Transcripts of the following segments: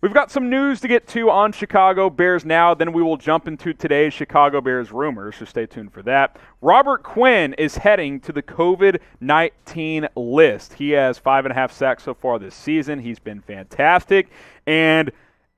We've got some news to get to on Chicago Bears now, then we will jump into today's Chicago Bears rumors, so stay tuned for that. Robert Quinn is heading to the COVID-19 list. He has 5.5 sacks so far this season. He's been fantastic, and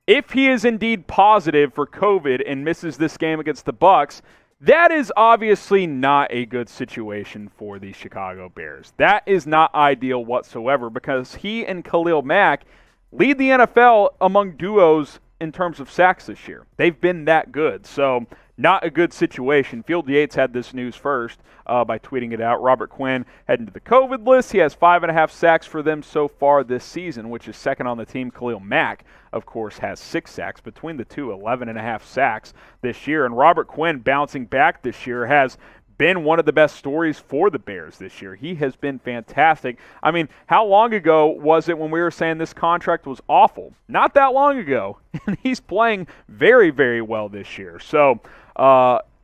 if he is indeed positive for COVID and misses this game against the Bucs, that is obviously not a good situation for the Chicago Bears. That is not ideal whatsoever because he and Khalil Mack lead the NFL among duos in terms of sacks this year. They've been that good, so not a good situation. Field Yates had this news first by tweeting it out. Robert Quinn heading to the COVID list. He has 5.5 sacks for them so far this season, which is second on the team. Khalil Mack, of course, has 6 sacks. Between the two, 11.5 sacks this year. And Robert Quinn bouncing back this year has been one of the best stories for the Bears this year. He has been fantastic. I mean, how long ago was it when we were saying this contract was awful? Not that long ago. And he's playing very, very well this year. So,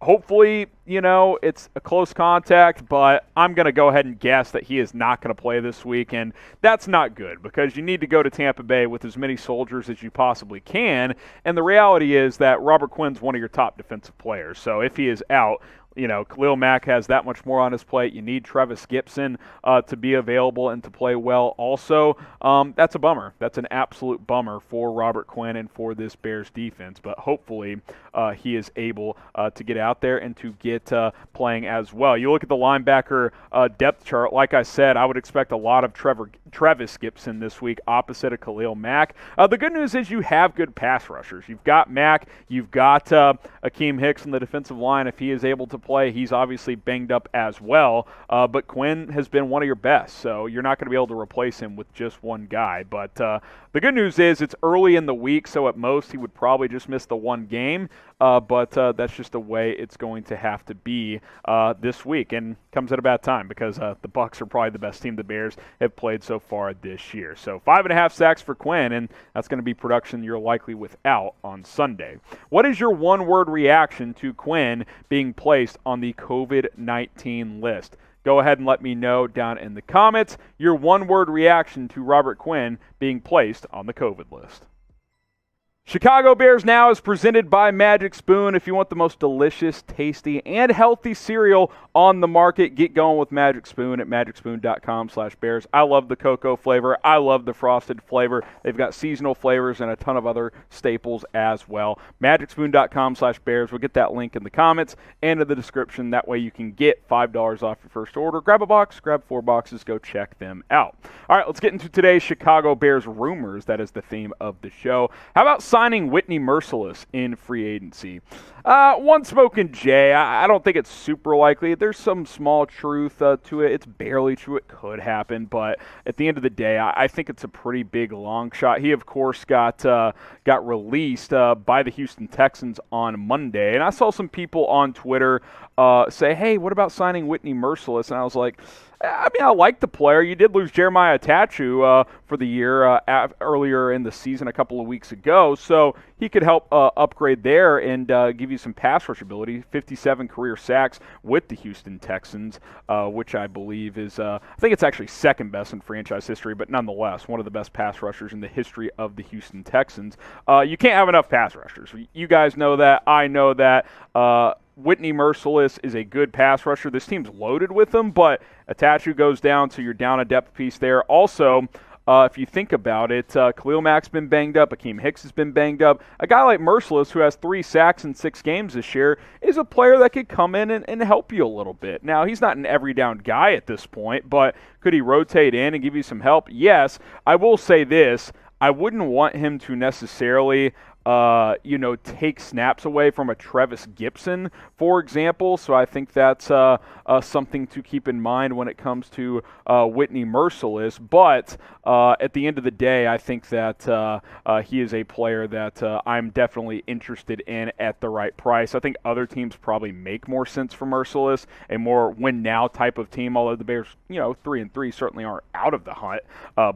hopefully, it's a close contact, but I'm going to go ahead and guess that he is not going to play this week, and that's not good because you need to go to Tampa Bay with as many soldiers as you possibly can, and the reality is that Robert Quinn's one of your top defensive players, so if he is out, Khalil Mack has that much more on his plate. You need Travis Gibson to be available and to play well also. That's a bummer. That's an absolute bummer for Robert Quinn and for this Bears defense. But hopefully he is able to get out there and to get playing as well. You look at the linebacker depth chart. Like I said, I would expect a lot of Travis Gibson this week opposite of Khalil Mack. The good news is you have good pass rushers. You've got Mack. You've got Akeem Hicks on the defensive line. If he is able to play, he's obviously banged up as well, but Quinn has been one of your best, so you're not going to be able to replace him with just one guy. But the good news is it's early in the week, so at most he would probably just miss the one game, but that's just the way it's going to have to be this week, and comes at a bad time because the Bucs are probably the best team the Bears have played so far this year. So 5.5 sacks for Quinn, and that's going to be production you're likely without on Sunday. What is your one-word reaction to Quinn being placed on the COVID-19 list? Go ahead and let me know down in the comments your one-word reaction to Robert Quinn being placed on the COVID list. Chicago Bears Now is presented by Magic Spoon. If you want the most delicious, tasty, and healthy cereal on the market, get going with Magic Spoon at magicspoon.com/bears. I love the cocoa flavor. I love the frosted flavor. They've got seasonal flavors and a ton of other staples as well. magicspoon.com/bears. We'll get that link in the comments and in the description. That way you can get $5 off your first order. Grab a box, grab 4 boxes, go check them out. All right, let's get into today's Chicago Bears rumors. That is the theme of the show. How about signing Whitney Mercilus in free agency? One smoking Jay. I don't think it's super likely. There's some small truth to it. It's barely true. It could happen, but at the end of the day, I think it's a pretty big long shot. He, of course, got released by the Houston Texans on Monday, and I saw some people on Twitter say, "Hey, what about signing Whitney Mercilus?" And I was like, I like the player. You did lose Jeremiah Tattoo for the year earlier in the season a couple of weeks ago, so he could help upgrade there and give you some pass rush ability. 57 career sacks with the Houston Texans, which I believe is, I think it's actually second best in franchise history, but nonetheless, one of the best pass rushers in the history of the Houston Texans. You can't have enough pass rushers. You guys know that. I know that. Whitney Mercilus is a good pass rusher. This team's loaded with them, but a Tattoo goes down, so you're down a depth piece there. Also, if you think about it, Khalil Mack's been banged up. Akeem Hicks has been banged up. A guy like Mercilus, who has 3 sacks in 6 games this year, is a player that could come in and help you a little bit. Now, he's not an every down guy at this point, but could he rotate in and give you some help? Yes. I will say this. I wouldn't want him to necessarily take snaps away from a Travis Gibson, for example. So I think that's something to keep in mind when it comes to Whitney Mercilus. But at the end of the day, I think that he is a player that I'm definitely interested in at the right price. I think other teams probably make more sense for Mercilus, a more win-now type of team, although the Bears, 3-3 certainly aren't out of the hunt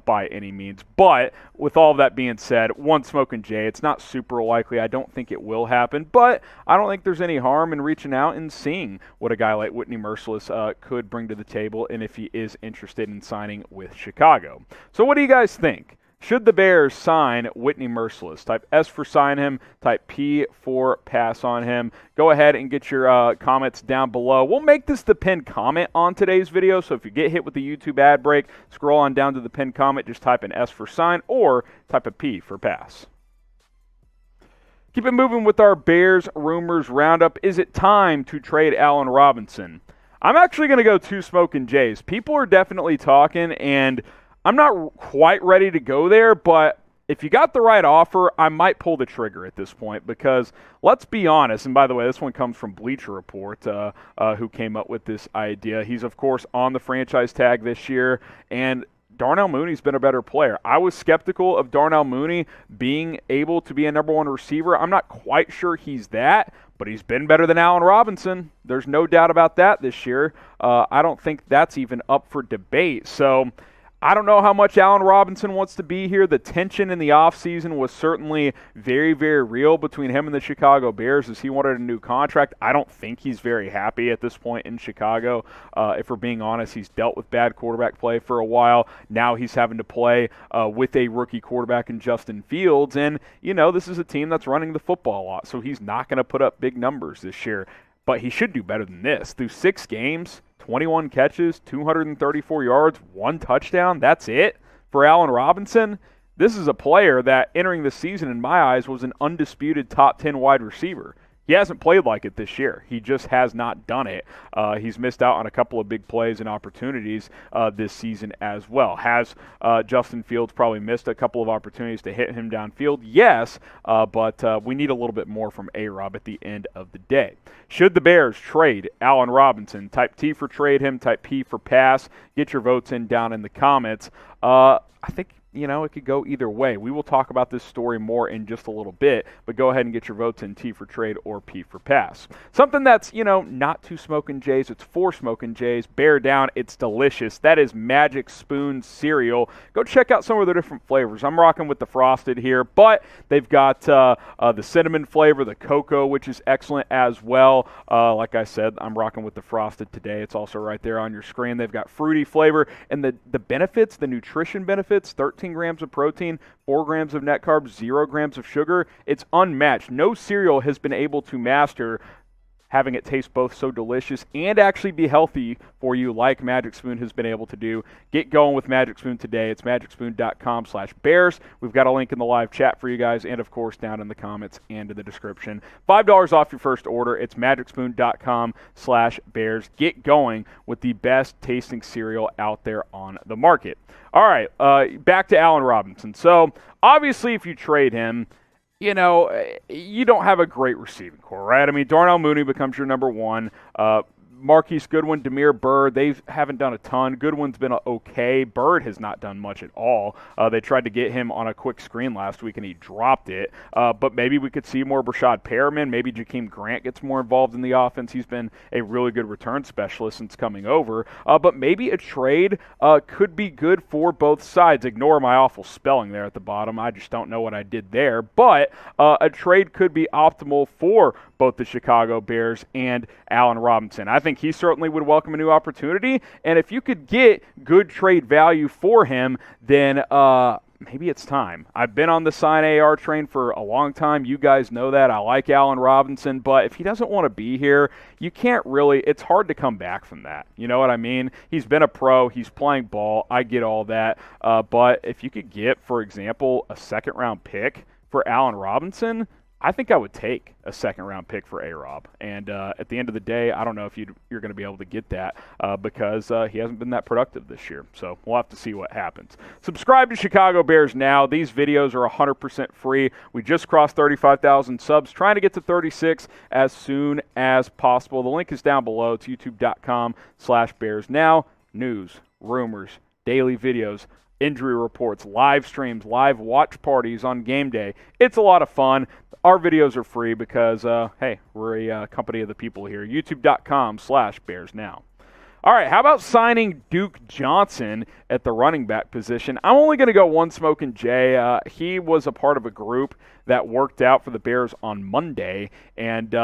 by any means. But with all of that being said, one smoking Jay, it's not super likely. I don't think it will happen, but I don't think there's any harm in reaching out and seeing what a guy like Whitney Mercilus could bring to the table and if he is interested in signing with Chicago. So what do you guys think? Should the Bears sign Whitney Mercilus? Type S for sign him, type P for pass on him. Go ahead and get your comments down below. We'll make this the pinned comment on today's video, so if you get hit with the YouTube ad break, scroll on down to the pinned comment, just type an S for sign or type a P for pass. Keep it moving with our Bears rumors roundup. Is it time to trade Allen Robinson? I'm actually going to go two smoking Jays. People are definitely talking, and I'm not quite ready to go there, but if you got the right offer, I might pull the trigger at this point because let's be honest, and by the way, this one comes from Bleacher Report, who came up with this idea. He's, of course, on the franchise tag this year, and Darnell Mooney's been a better player. I was skeptical of Darnell Mooney being able to be a number one receiver. I'm not quite sure he's that, but he's been better than Allen Robinson. There's no doubt about that this year. I don't think that's even up for debate. So I don't know how much Allen Robinson wants to be here. The tension in the offseason was certainly very, very real between him and the Chicago Bears as he wanted a new contract. I don't think he's very happy at this point in Chicago. If we're being honest, he's dealt with bad quarterback play for a while. Now he's having to play with a rookie quarterback in Justin Fields. And, you know, this is a team that's running the football a lot, so he's not going to put up big numbers this year. But he should do better than this. Through 6 games, 21 catches, 234 yards, 1 touchdown. That's it for Allen Robinson. This is a player that entering the season, in my eyes, was an undisputed top 10 wide receiver. He hasn't played like it this year. He just has not done it. He's missed out on a couple of big plays and opportunities this season as well. Has Justin Fields probably missed a couple of opportunities to hit him downfield? Yes, but we need a little bit more from A-Rob at the end of the day. Should the Bears trade Allen Robinson? Type T for trade him, type P for pass. Get your votes in down in the comments. I think, you know, it could go either way. We will talk about this story more in just a little bit, but go ahead and get your votes in T for trade or P for pass. Something that's, you know, not too smoking Jays, it's for smoking Jays. Bear down, it's delicious. That is Magic Spoon cereal. Go check out some of the different flavors. I'm rocking with the frosted here, but they've got the cinnamon flavor, the cocoa, which is excellent as well. Like I said, I'm rocking with the frosted today. It's also right there on your screen. They've got fruity flavor, and the benefits, the nutrition benefits, 13 grams of protein, 4 grams of net carbs, 0 grams of sugar. It's unmatched. No cereal has been able to master having it taste both so delicious and actually be healthy for you like Magic Spoon has been able to do. Get going with Magic Spoon today. It's magicspoon.com/bears. We've got a link in the live chat for you guys and, of course, down in the comments and in the description. $5 off your first order. It's magicspoon.com/bears. Get going with the best tasting cereal out there on the market. All right, back to Allen Robinson. So, obviously, if you trade him, you know, you don't have a great receiving core, right? I mean, Darnell Mooney becomes your number one. Marquise Goodwin, Damiere Byrd, they haven't done a ton. Goodwin's been okay. Byrd has not done much at all. They tried to get him on a quick screen last week, and he dropped it. But maybe we could see more Brashad Perriman. Maybe Jakeem Grant gets more involved in the offense. He's been a really good return specialist since coming over. But maybe a trade could be good for both sides. Ignore my awful spelling there at the bottom. I just don't know what I did there. But a trade could be optimal for both the Chicago Bears and Allen Robinson. I think he certainly would welcome a new opportunity, and if you could get good trade value for him, then maybe it's time. I've been on the sign AR train for a long time. You guys know that. I like Allen Robinson, but if he doesn't want to be here, you can't really, it's hard to come back from that. You know what I mean? He's been a pro. He's playing ball. I get all that. But if you could get, for example, a second-round pick for Allen Robinson, I think I would take a second-round pick for A-Rob. And at the end of the day, I don't know if you're going to be able to get that because he hasn't been that productive this year. So we'll have to see what happens. Subscribe to Chicago Bears now. These videos are 100% free. We just crossed 35,000 subs, trying to get to 36 as soon as possible. The link is down below. It's youtube.com/Bears Now. News, rumors, daily videos, injury reports, live streams, live watch parties on game day. It's a lot of fun. Our videos are free because, hey, we're a company of the people here. YouTube.com/Bears Now. All right, how about signing Duke Johnson at the running back position? I'm only going to go one smoking Jay. He was a part of a group that worked out for the Bears on Monday, and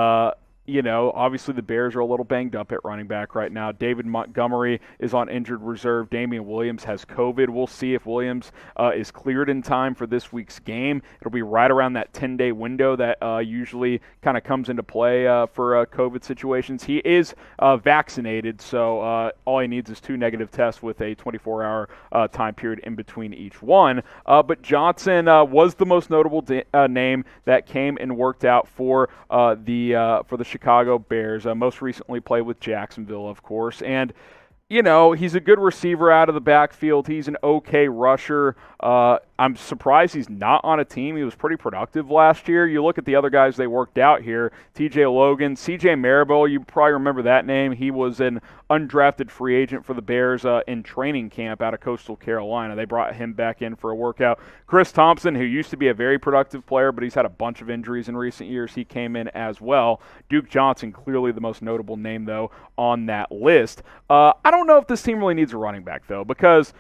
Obviously the Bears are a little banged up at running back right now. David Montgomery is on injured reserve. Damian Williams has COVID. We'll see if Williams is cleared in time for this week's game. It'll be right around that 10-day window that usually kind of comes into play for COVID situations. He is vaccinated, so all he needs is 2 negative tests with a 24-hour time period in between each one. But Johnson was the most notable name that came and worked out for the Chicago Bears. Most recently played with Jacksonville, of course. And, he's a good receiver out of the backfield. He's an okay rusher. I'm surprised he's not on a team. He was pretty productive last year. You look at the other guys they worked out here, TJ Logan, CJ Marable, you probably remember that name. He was an undrafted free agent for the Bears in training camp out of Coastal Carolina. They brought him back in for a workout. Chris Thompson, who used to be a very productive player, but he's had a bunch of injuries in recent years, he came in as well. Duke Johnson, clearly the most notable name, though, on that list. I don't know if this team really needs a running back, though, because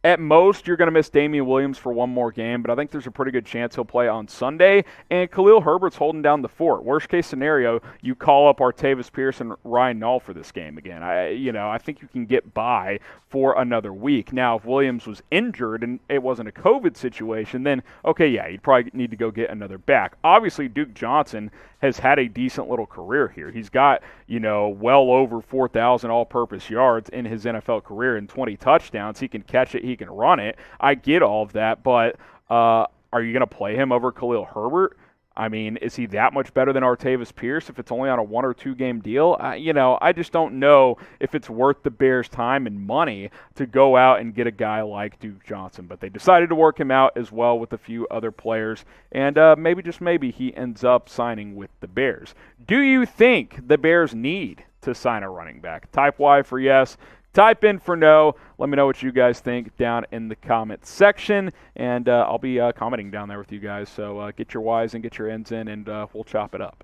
at most, you're going to miss Damian Williams for one more game, but I think there's a pretty good chance he'll play on Sunday. And Khalil Herbert's holding down the fort. Worst case scenario, you call up Artavis Pierce and Ryan Nall for this game again. I think you can get by for another week. Now, if Williams was injured and it wasn't a COVID situation, then okay, yeah, you'd probably need to go get another back. Obviously, Duke Johnson has had a decent little career here. He's got, well over 4,000 all-purpose yards in his NFL career and 20 touchdowns. He can catch it. He can run it. I get all of that, but are you going to play him over Khalil Herbert? I mean, is he that much better than Artavis Pierce if it's only on a 1 or 2 game deal? I just don't know if it's worth the Bears' time and money to go out and get a guy like Duke Johnson. But they decided to work him out as well with a few other players, and maybe, just maybe, he ends up signing with the Bears. Do you think the Bears need to sign a running back? Type Y for yes. Type in for no. Let me know what you guys think down in the comment section, and I'll be commenting down there with you guys. So get your Ys and get your Ns in, and we'll chop it up.